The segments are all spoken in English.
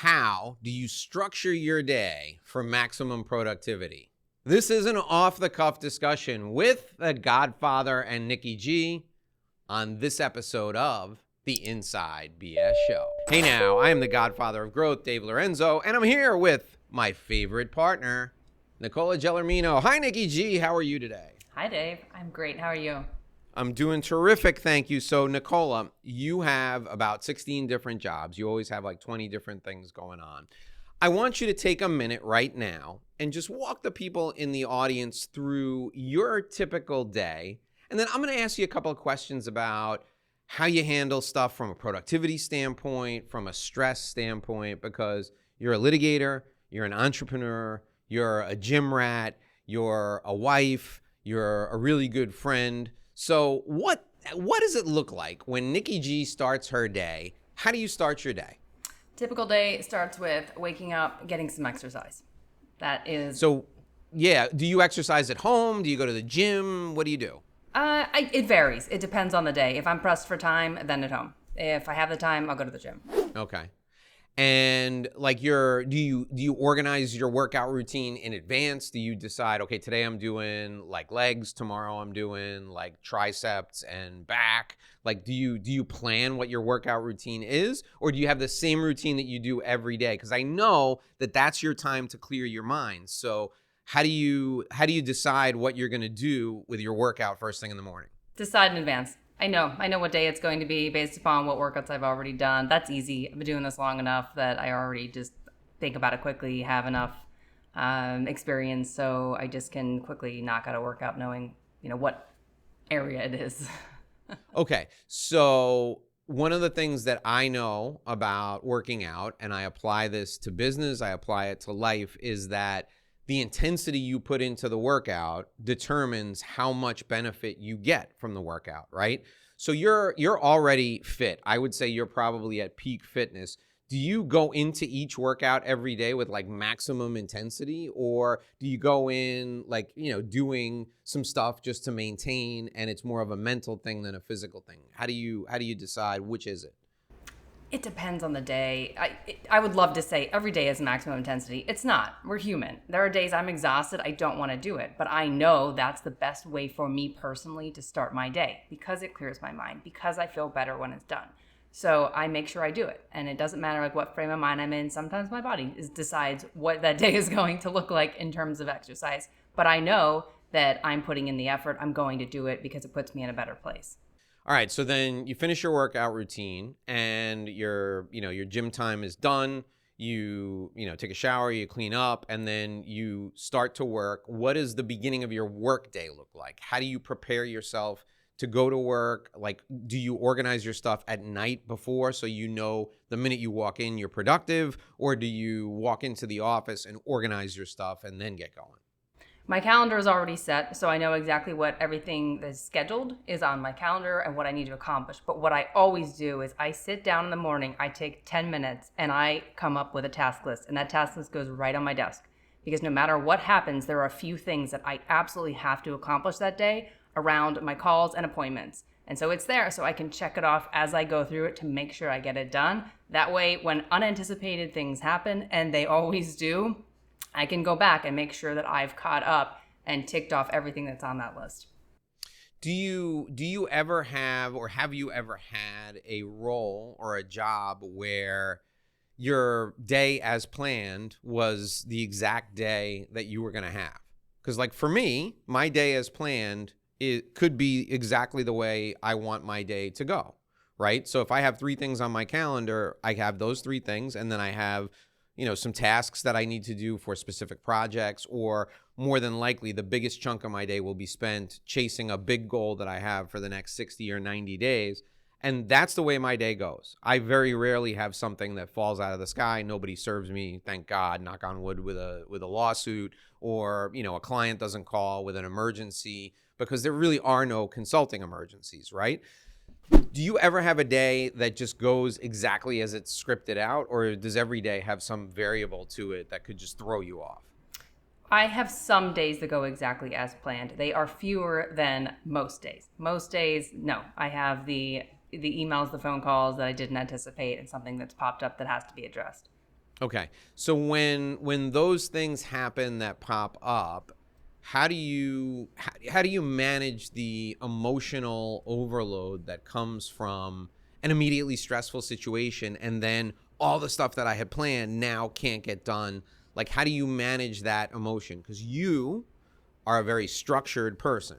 How do you structure your day for maximum productivity? This is an off-the-cuff discussion with the Godfather and Nikki G on this episode of the Inside BS Show. Hey now, I am the Godfather of Growth, Dave Lorenzo, and I'm here with my favorite partner, Nicola Gellermino. Hi, Nikki G. How are you today? Hi, Dave. I'm great. How are you? I'm doing terrific, thank you. So, Nicola, you have about 16 different jobs. You always have like 20 different things going on. I want you to take a minute right now and just walk the people in the audience through your typical day. And then I'm going to ask you a couple of questions about how you handle stuff from a productivity standpoint, from a stress standpoint, because you're a litigator, you're an entrepreneur, you're a gym rat, you're a wife, you're a really good friend. So what does it look like when Nikki G starts her day? How do you start your day? Typical day starts with waking up, getting some exercise. That is... So, yeah, do you exercise at home? Do you go to the gym? What do you do? It varies. It depends on the day. If I'm pressed for time, then at home. If I have the time, I'll go to the gym. Okay. And like do you organize your workout routine in advance? Do you decide, okay, today I'm doing like legs, tomorrow I'm doing like triceps and back? Like do you plan what your workout routine is, or do you have the same routine that you do every day? Because I know that that's your time to clear your mind. So how do you decide what you're going to do with your workout first thing in the morning? Decide in advance. I know what day it's going to be based upon what workouts I've already done. That's easy. I've been doing this long enough that I already just think about it quickly, have enough experience, so I just can quickly knock out a workout knowing, what area it is. Okay, so one of the things that I know about working out, and I apply this to business, I apply it to life, is that the intensity you put into the workout determines how much benefit you get from the workout, right? So you're already fit. I would say you're probably at peak fitness. Do you go into each workout every day with like maximum intensity, or do you go in like, doing some stuff just to maintain, and it's more of a mental thing than a physical thing? How do you decide which is it? It depends on the day. I would love to say every day is maximum intensity. It's not. We're human. There are days I'm exhausted. I don't want to do it. But I know that's the best way for me personally to start my day because it clears my mind, because I feel better when it's done. So I make sure I do it. And it doesn't matter like what frame of mind I'm in. Sometimes my body decides what that day is going to look like in terms of exercise. But I know that I'm putting in the effort. I'm going to do it because it puts me in a better place. All right, so then you finish your workout routine and your gym time is done. You take a shower, you clean up, and then you start to work. What does the beginning of your work day look like? How do you prepare yourself to go to work? Like, do you organize your stuff at night before so the minute you walk in, you're productive? Or do you walk into the office and organize your stuff and then get going? My calendar is already set, so I know exactly what everything that's scheduled is on my calendar and what I need to accomplish. But what I always do is I sit down in the morning, I take 10 minutes, and I come up with a task list. And that task list goes right on my desk. Because no matter what happens, there are a few things that I absolutely have to accomplish that day around my calls and appointments. And so it's there, so I can check it off as I go through it to make sure I get it done. That way, when unanticipated things happen, and they always do, I can go back and make sure that I've caught up and ticked off everything that's on that list. Do you ever have, or have you ever had a role or a job where your day as planned was the exact day that you were going to have? Because like for me, my day as planned, it could be exactly the way I want my day to go, right? So if I have 3 things on my calendar, I have those 3 things, and then I have some tasks that I need to do for specific projects, or more than likely the biggest chunk of my day will be spent chasing a big goal that I have for the next 60 or 90 days. And that's the way my day goes. I very rarely have something that falls out of the sky. Nobody serves me, thank God, knock on wood, with a lawsuit, or a client doesn't call with an emergency, because there really are no consulting emergencies, right? Do you ever have a day that just goes exactly as it's scripted out, or does every day have some variable to it that could just throw you off? I have some days that go exactly as planned. They are fewer than most days. Most days, no. I have the emails, the phone calls that I didn't anticipate, and something that's popped up that has to be addressed. Okay. So when those things happen that pop up, how do you manage the emotional overload that comes from an immediately stressful situation, and then all the stuff that I had planned now can't get done? Like, how do you manage that emotion? Because you are a very structured person.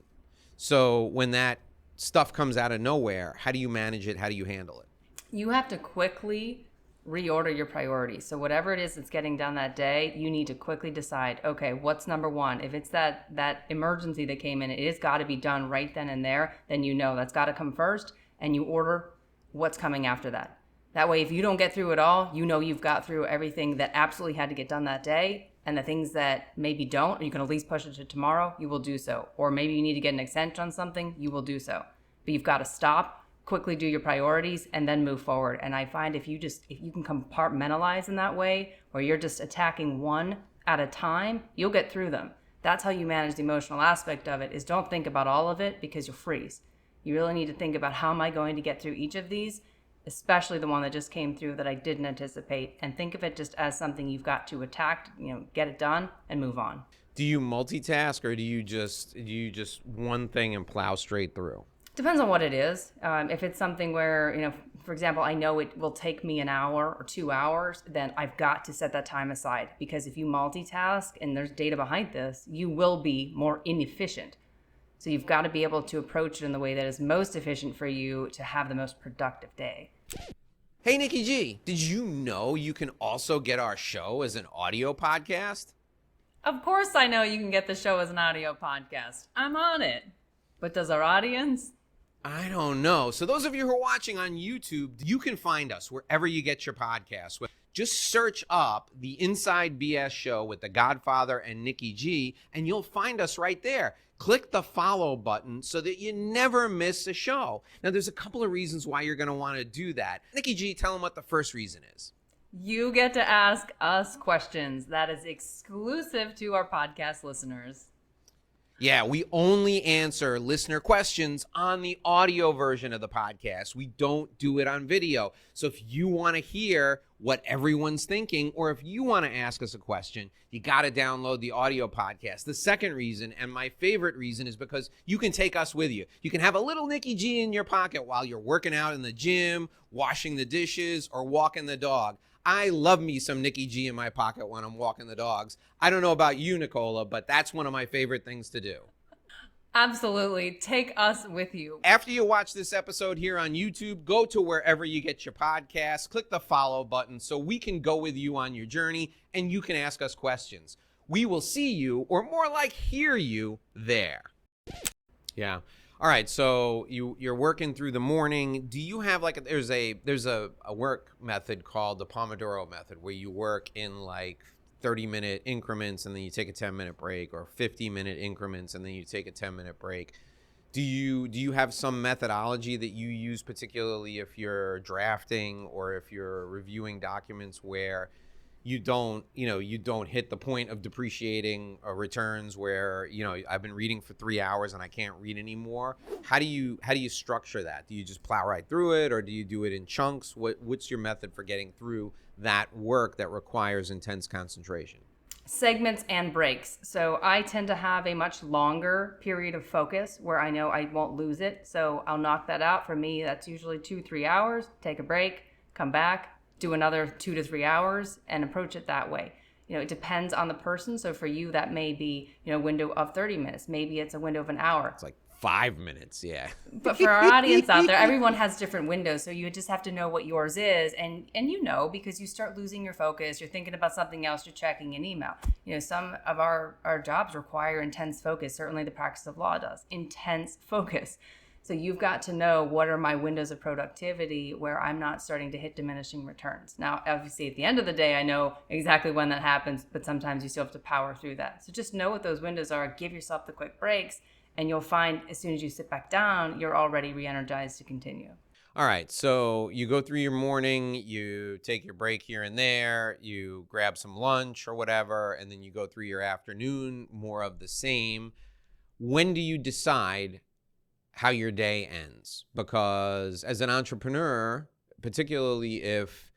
So when that stuff comes out of nowhere, how do you manage it? How do you handle it? You have to quickly reorder your priorities. So whatever it is that's getting done that day, you need to quickly decide, okay, what's number one? If it's that emergency that came in, it has got to be done right then and there, then you know that's got to come first, and you order what's coming after that. That way, if you don't get through it all, you know you've got through everything that absolutely had to get done that day, and the things that maybe don't, you can at least push it to tomorrow, you will do so. Or maybe you need to get an extension on something, you will do so. But you've got to stop, quickly do your priorities, and then move forward. And I find if you can compartmentalize in that way, where you're just attacking one at a time, you'll get through them. That's how you manage the emotional aspect of it, is don't think about all of it, because you'll freeze. You really need to think about, how am I going to get through each of these, especially the one that just came through that I didn't anticipate, and think of it just as something you've got to attack, get it done and move on. Do you multitask, or do you just one thing and plow straight through? Depends on what it is. If it's something where, for example, I know it will take me an hour or 2 hours, then I've got to set that time aside. Because if you multitask, and there's data behind this, you will be more inefficient. So you've got to be able to approach it in the way that is most efficient for you to have the most productive day. Hey, Nikki G, did you know you can also get our show as an audio podcast? Of course I know you can get the show as an audio podcast. I'm on it. But does our audience? I don't know. So those of you who are watching on YouTube, you can find us wherever you get your podcasts. Just search up the Inside BS Show with the Godfather and Nikki G, and you'll find us right there. Click the follow button so that you never miss a show. Now, there's a couple of reasons why you're going to want to do that. Nikki G, tell them what the first reason is. You get to ask us questions. That is exclusive to our podcast listeners. Yeah, we only answer listener questions on the audio version of the podcast. We don't do it on video. So if you want to hear what everyone's thinking, or if you want to ask us a question, you got to download the audio podcast. The second reason, and my favorite reason, is because you can take us with you. You can have a little Nikki G in your pocket while you're working out in the gym, washing the dishes, or walking the dog. I love me some Nikki G in my pocket when I'm walking the dogs. I don't know about you, Nicola, but that's one of my favorite things to do. Absolutely. Take us with you. After you watch this episode here on YouTube, go to wherever you get your podcasts, click the follow button so we can go with you on your journey and you can ask us questions. We will see you, or more like hear you, there. Yeah. All right, so you're working through the morning. Do you have there's a work method called the Pomodoro method, where you work in like 30-minute increments and then you take a 10-minute break, or 50-minute increments and then you take a 10-minute break. Do you have some methodology that you use, particularly if you're drafting or if you're reviewing documents, where you don't hit the point of depreciating returns, where I've been reading for 3 hours and I can't read anymore? How do you structure that? Do you just plow right through it, or do you do it in chunks? What's your method for getting through that work that requires intense concentration? Segments and breaks. So I tend to have a much longer period of focus where I know I won't lose it. So I'll knock that out. For me, that's usually 2-3 hours. Take a break, come back, do another 2 to 3 hours, and approach it that way. It depends on the person. So for you, that may be, a window of 30 minutes. Maybe it's a window of an hour. It's like 5 minutes, yeah. But for our audience out there, everyone has different windows. So you just have to know what yours is. And because you start losing your focus, you're thinking about something else, you're checking an email. Some of our jobs require intense focus. Certainly the practice of law does. Intense focus. So you've got to know, what are my windows of productivity where I'm not starting to hit diminishing returns. Now, obviously, at the end of the day, I know exactly when that happens, but sometimes you still have to power through that. So just know what those windows are, give yourself the quick breaks, and you'll find as soon as you sit back down, you're already re-energized to continue. All right, so you go through your morning, you take your break here and there, you grab some lunch or whatever, and then you go through your afternoon, more of the same. When do you decide how your day ends? Because as an entrepreneur, particularly if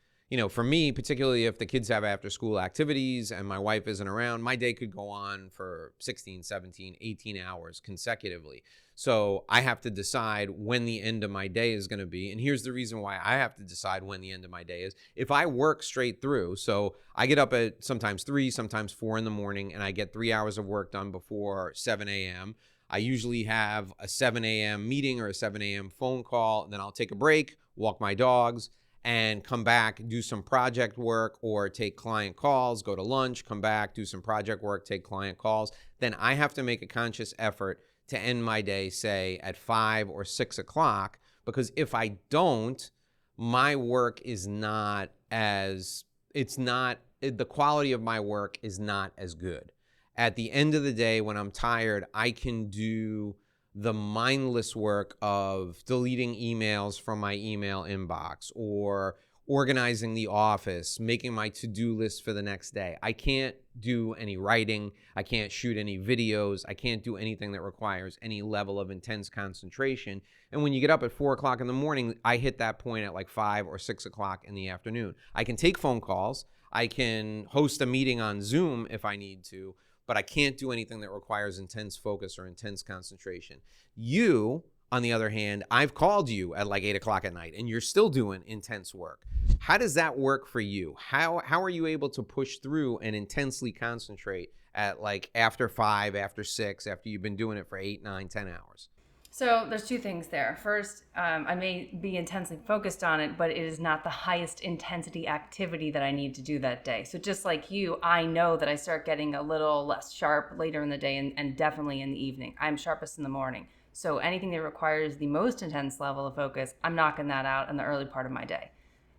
for me, particularly if the kids have after school activities and my wife isn't around, my day could go on for 16, 17, 18 hours consecutively. So I have to decide when the end of my day is going to be. And here's the reason why I have to decide when the end of my day is. If I work straight through, so I get up at sometimes 3, sometimes 4 in the morning, and I get 3 hours of work done before 7 a.m. I usually have a 7 a.m. meeting or a 7 a.m. phone call, and then I'll take a break, walk my dogs, and come back, do some project work or take client calls, go to lunch, come back, do some project work, take client calls. Then I have to make a conscious effort to end my day, say, at 5 or 6 o'clock, because if I don't, my work is not as, the quality of my work is not as good. At the end of the day, when I'm tired, I can do the mindless work of deleting emails from my email inbox or organizing the office, making my to-do list for the next day. I can't do any writing. I can't shoot any videos. I can't do anything that requires any level of intense concentration. And when you get up at 4 o'clock in the morning, I hit that point at like 5 or 6 o'clock in the afternoon. I can take phone calls. I can host a meeting on Zoom if I need to, but I can't do anything that requires intense focus or intense concentration. You, on the other hand, I've called you at like 8 o'clock at night and you're still doing intense work. How does that work for you? How are you able to push through and intensely concentrate at like after 5, after 6, after you've been doing it for 8, 9, 10 hours? So there's two things there. First, I may be intensely focused on it, but it is not the highest intensity activity that I need to do that day. So just like you, I know that I start getting a little less sharp later in the day and definitely in the evening. I'm sharpest in the morning. So anything that requires the most intense level of focus, I'm knocking that out in the early part of my day.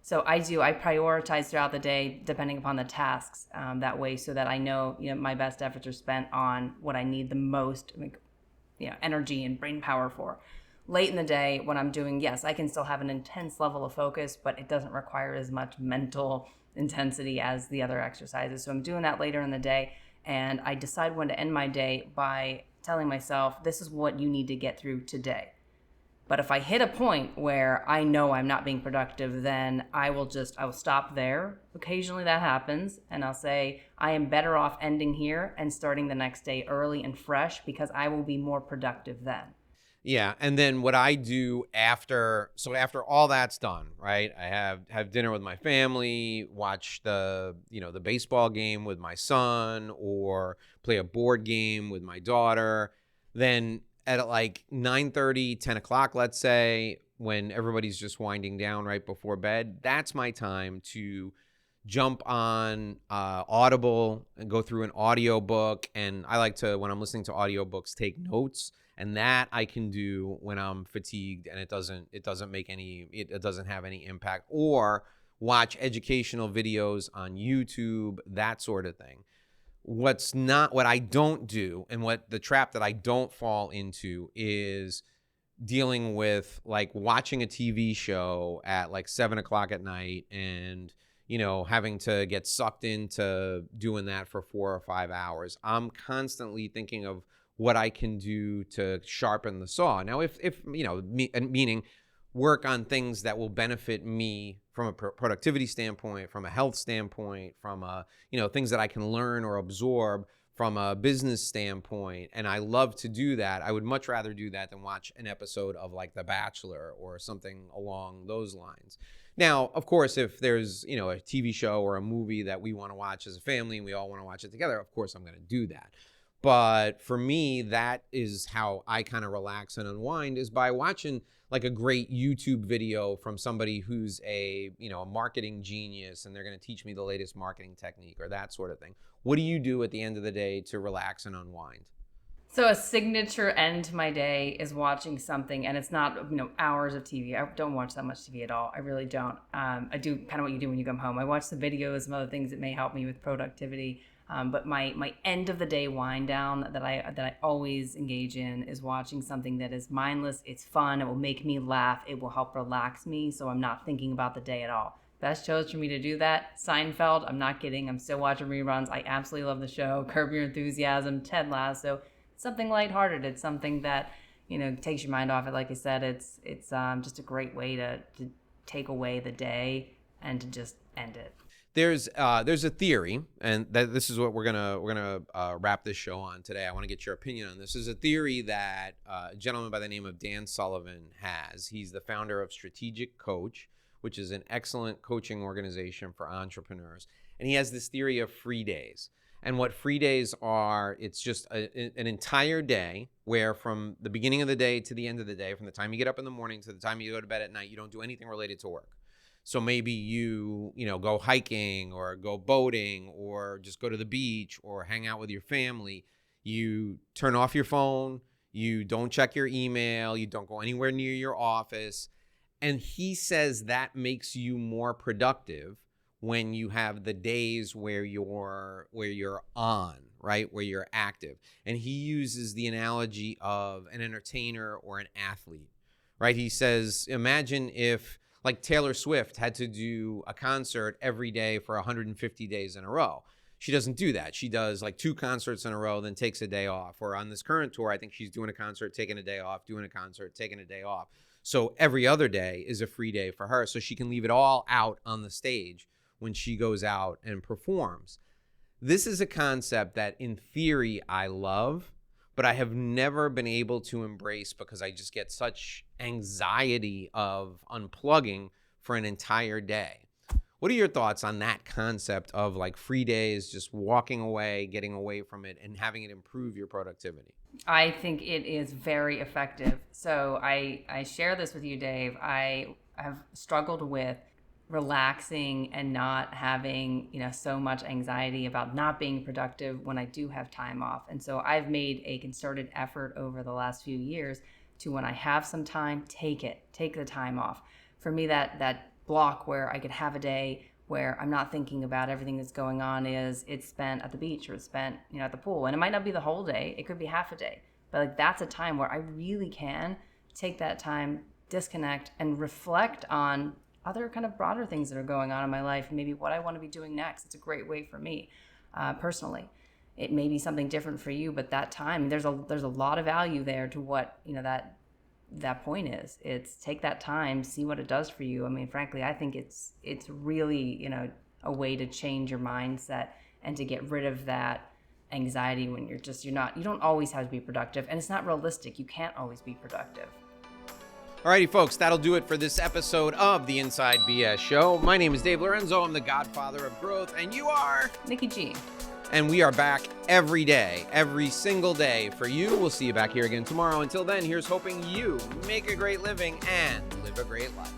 So I prioritize throughout the day depending upon the tasks that way, so that I know, my best efforts are spent on what I need the most energy and brain power for. Late in the day when I'm doing, yes, I can still have an intense level of focus, but it doesn't require as much mental intensity as the other exercises. So I'm doing that later in the day, and I decide when to end my day by telling myself, this is what you need to get through today. But if I hit a point where I know I'm not being productive, then I will stop there. Occasionally that happens, and I'll say, I am better off ending here and starting the next day early and fresh, because I will be more productive then. Yeah, and then what I do after all that's done, right? I have dinner with my family, watch the baseball game with my son, or play a board game with my daughter. Then at like 9:30, 10 o'clock, let's say, when everybody's just winding down right before bed, that's my time to jump on Audible and go through an audio book. And I like to, when I'm listening to audiobooks, take notes. And that I can do when I'm fatigued and it doesn't have any impact. Or watch educational videos on YouTube, that sort of thing. What I don't do, and what the trap that I don't fall into, is dealing with like watching a TV show at like 7 o'clock at night and, having to get sucked into doing that for 4 or 5 hours. I'm constantly thinking of what I can do to sharpen the saw. Now, if meaning work on things that will benefit me from a productivity standpoint, from a health standpoint, from things that I can learn or absorb from a business standpoint. And I love to do that. I would much rather do that than watch an episode of like The Bachelor or something along those lines. Now, of course, if there's, a TV show or a movie that we want to watch as a family and we all want to watch it together, of course, I'm going to do that. But for me, that is how I kind of relax and unwind, is by watching like a great YouTube video from somebody who's a marketing genius, and they're going to teach me the latest marketing technique or that sort of thing. What do you do at the end of the day to relax and unwind? So a signature end to my day is watching something, and it's not, hours of TV. I don't watch that much TV at all. I really don't. I do kind of what you do when you come home. I watch the videos and other things that may help me with productivity. But my end of the day wind down that I always engage in is watching something that is mindless. It's fun. It will make me laugh. It will help relax me, so I'm not thinking about the day at all. Best shows for me to do that: Seinfeld. I'm not kidding. I'm still watching reruns. I absolutely love the show. Curb Your Enthusiasm, Ted Lasso. It's something lighthearted. It's something that takes your mind off it. Like I said, it's just a great way to take away the day and to just end it. There's a theory, and this is what we're gonna wrap this show on today. I want to get your opinion on this. There's a theory that a gentleman by the name of Dan Sullivan has. He's the founder of Strategic Coach, which is an excellent coaching organization for entrepreneurs. And he has this theory of free days. And what free days are, it's just an entire day where from the beginning of the day to the end of the day, from the time you get up in the morning to the time you go to bed at night, you don't do anything related to work. So maybe you go hiking or go boating or just go to the beach or hang out with your family. You turn off your phone. You don't check your email. You don't go anywhere near your office. And he says that makes you more productive when you have the days where you're on, right? Where you're active. And he uses the analogy of an entertainer or an athlete, right? He says, imagine if like Taylor Swift had to do a concert every day for 150 days in a row. She doesn't do that. She does like 2 concerts in a row, then takes a day off. Or on this current tour, I think she's doing a concert, taking a day off, doing a concert, taking a day off. So every other day is a free day for her. So she can leave it all out on the stage when she goes out and performs. This is a concept that in theory I love, but I have never been able to embrace because I just get such anxiety of unplugging for an entire day. What are your thoughts on that concept of like free days, just walking away, getting away from it, and having it improve your productivity? I think it is very effective. So I share this with you, Dave. I have struggled with relaxing and not having, so much anxiety about not being productive when I do have time off. And so I've made a concerted effort over the last few years to, when I have some time, take the time off. For me, that block where I could have a day where I'm not thinking about everything that's going on it's spent at the beach or it's spent, at the pool. And it might not be the whole day. It could be half a day. But like that's a time where I really can take that time, disconnect, and reflect on other kind of broader things that are going on in my life, maybe what I want to be doing next. It's a great way for me personally. It may be something different for you, but that time, there's a lot of value there to what, that point is. It's take that time, see what it does for you. I mean, frankly, I think it's really, a way to change your mindset and to get rid of that anxiety when you don't always have to be productive, and it's not realistic. You can't always be productive. Alrighty, folks, that'll do it for this episode of the Inside BS Show. My name is Dave Lorenzo. I'm the godfather of growth, and you are Nikki G. And we are back every day, every single day for you. We'll see you back here again tomorrow. Until then, here's hoping you make a great living and live a great life.